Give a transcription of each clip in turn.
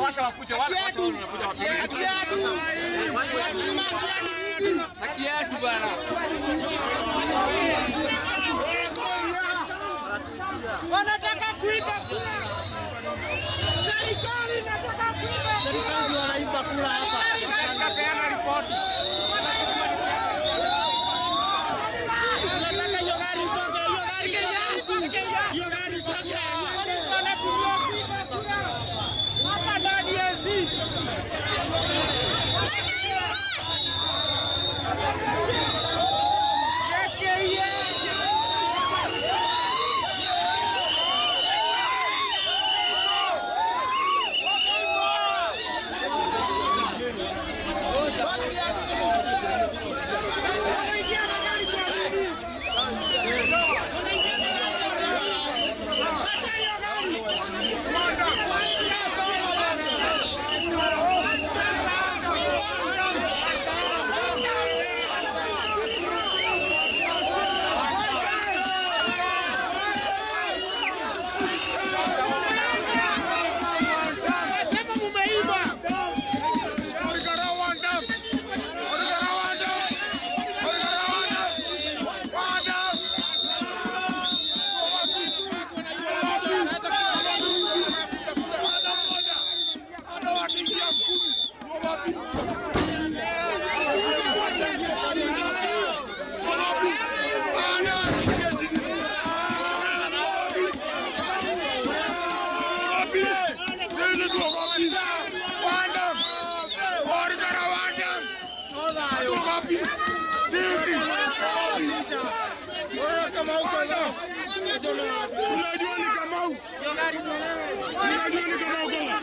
Washa wakuje wale Akiatu bana. Wanataka kuiba kura. Serikali inataka kuiba. Serikali wanaiba kura hapa. Wanapeana ripoti. Wanataka hiyo gari itoke, hiyo gari itoke. Polisi wanatumia kuiba kura. Hapa ndani ya DC. Unajua ni Kamau. Unajua ni Kamau kwa.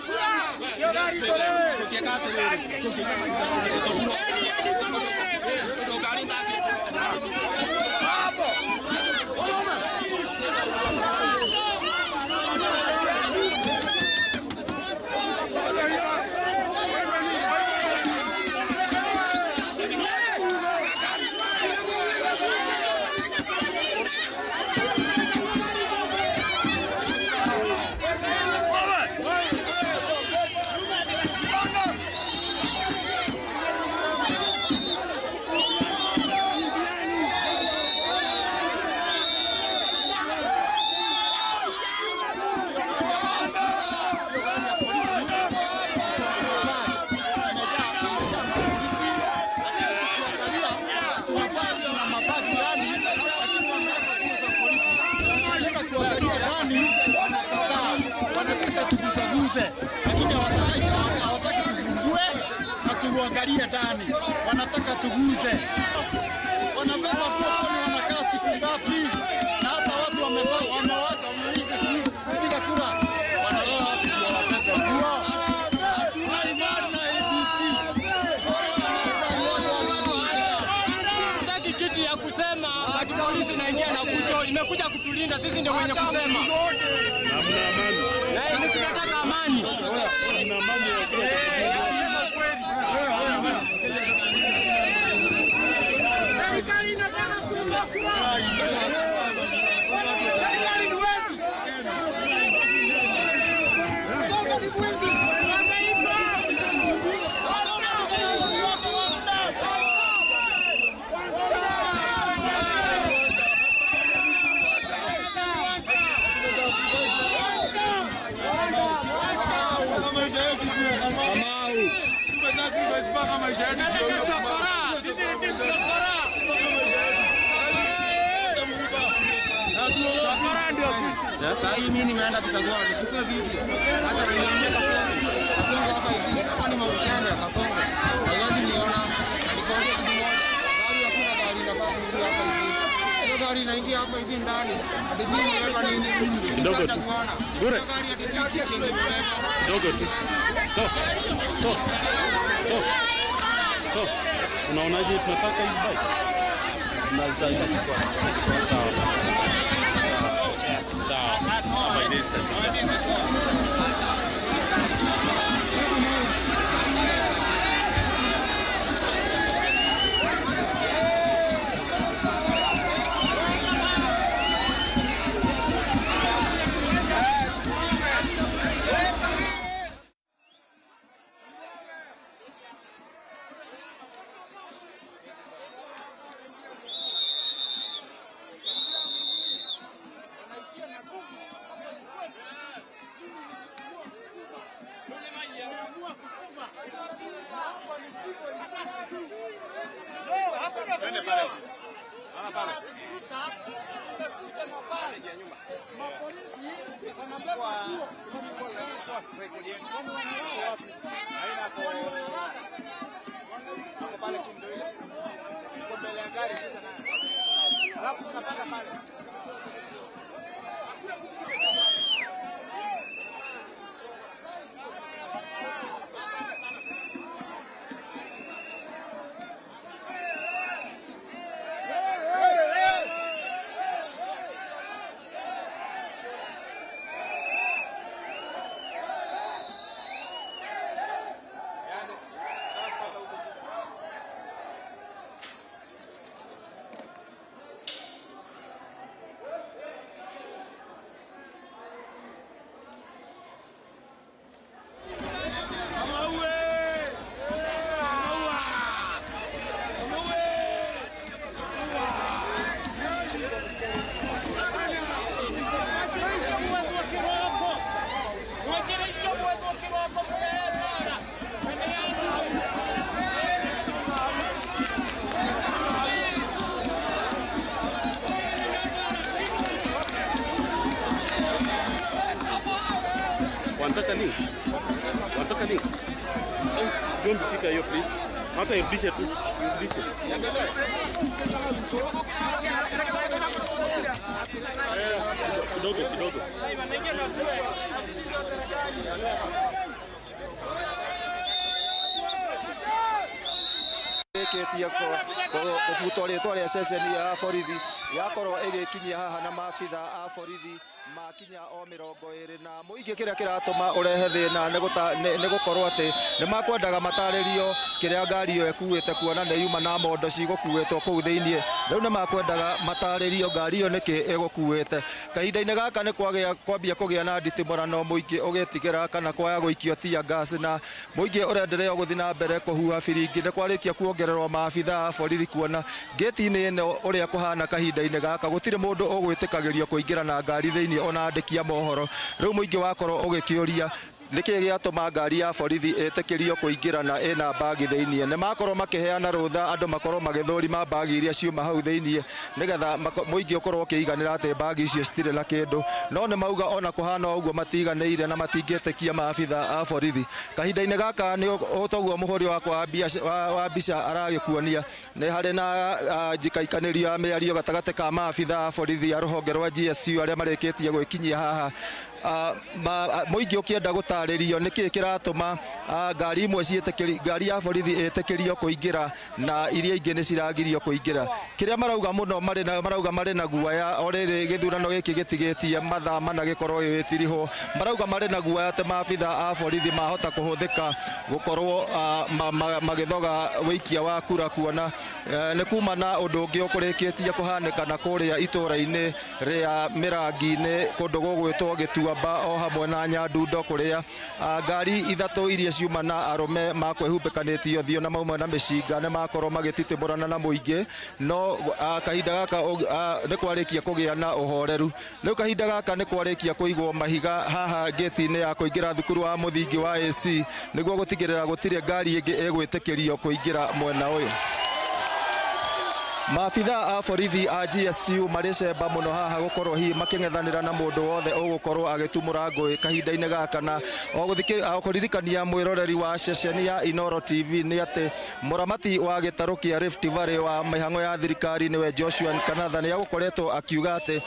Lakini hawataki tufungue na tuangalie ndani, wanataka tuguze. Wanabeba tu wanakaa siku ngapi, na hata watu wamewacha wameishi kupiga kura, wanalala watu ndio wabebe huo. Hatuna imani na ABC. Hataki kitu ya kusema, ati polisi inaingia na fujo, imekuja kutulinda sisi, ndio wenye kusema. Hamna amani. Na tunataka amani. Hamna amani ya Serikali inataka kuiba kura. Serikali ni wezi. Ndio ni wezi. Sasa hii mimi nimeenda kuchagua, nichukue video. Acha nionyeshe kasongo hapa hivi. Hapa ni mautani ya kasongo. Haiwezi niona. Nikonge kimoja. Gari hakuna gari inafaa kuingia hapa hivi. Hiyo gari inaingia hapa hivi ndani. Hadi jini imeweka nini? Kidogo tu. Bure. Gari hadi jini kimeweka. Kidogo tu. To. Unaonaje tunataka hizi bike? Rusa imekuja na pale mapolisi wanabeba nguo kwa strike yenu haina kwa pale chini ndio ile kwa mbele ya gari alafu tunapanda pale Wanataka nini? Don't shika hiyo please. Hata irudishe tu. Irudishe. Kidogo. Ketia kufuta ritwa ria ceceni ya borithi yakorwo igikinyia haha na maabitha a borithi makinya o 20 na muingi kiria kiratuma urehe thina ni gukorwo ati ni makwendaga mataririo kiria ngari iyo ekuite kuona ni yuma na mondo cigukuitwo kuu thiini riu ni makwendaga mataririo ngari iyo niki igukuite kahinda-ini gaka ni kwambia kugia na nditimurano muingi ugitigira kana kwaya guikio tia gas na muingi urenderea guthi na mbere kuhuha biringi ni kwarikia kuongererwo maabitha a borithi kuona gate-ini ino uria kuhana kahinda-ini gaka gutire mundu ugwitikagirio kuingira na ngari thiini ona andikia mohoro riu muingi wakorwo ugikiuria niki giatuma ngari ya borithi itikirio kuingira na ina bagi thiini ne makorwo makiheana rutha andu makorwo magithurima bagi iria ciuma hau thiini nigetha muingi ukorwo kiiganira ati bagi icio citire na kindu no ne mauga ona kuhana uguo matiganiire na matingitikia maabitha a borithi kahinda-ini gaka ni utoguo muhuri wakwa wa mbica aragikuonia ni hari na njikaikanirio ya miario gatagate ka maabitha a borithi a ruhonge rwa GSU aria marikitie gwikinyia haha muingi ukienda gutaririo niki kiratuma ngari imwe ngari ya borithi itikirio kuingira na iria ingi ni ciragirio kuingira kiria marauga muno marauga na guaya oriri githurano giki gitigitie mathaa mana gikorwo gitiriho marauga na guaya ati maabitha a borithi mahota kuhuthika gukorwo magithoga wikia wa kura kuona ni kuma na undu ungi ukurikitie kuhanika na kuria itura-ini ria Mirangi-ini kundu gugwitwo Gituamba o hamwe na Nyandundo kuria ngari ithatu iria ciuma na arume makwehumbikanitio thio na mauma na micinga ne makorwo magititimurana na muingi no kahinda gaka ni kwarikia kugia na uhoreru riu kahinda gaka ni kwarikia kuigwo mahiga haha gate-ini ya kuingira thukuru wa muthingi wa AC niguo gutigirira gutire ngari ingi egwitikirio kuingira mwena uyu maabitha a borithi a GSU maricemba muno haha gukorwo hi making'ethanira na mundu wothe ugukorwo agitumura ngui kahinda-ini gaka na kuririkania mwiroreri wa ceceni ya Inooro TV ni ati muramati wa gitaru kia Rift Valley wa mihango ya thirikari niwe Joshua Kanatha ni agukoretwo akiuga ati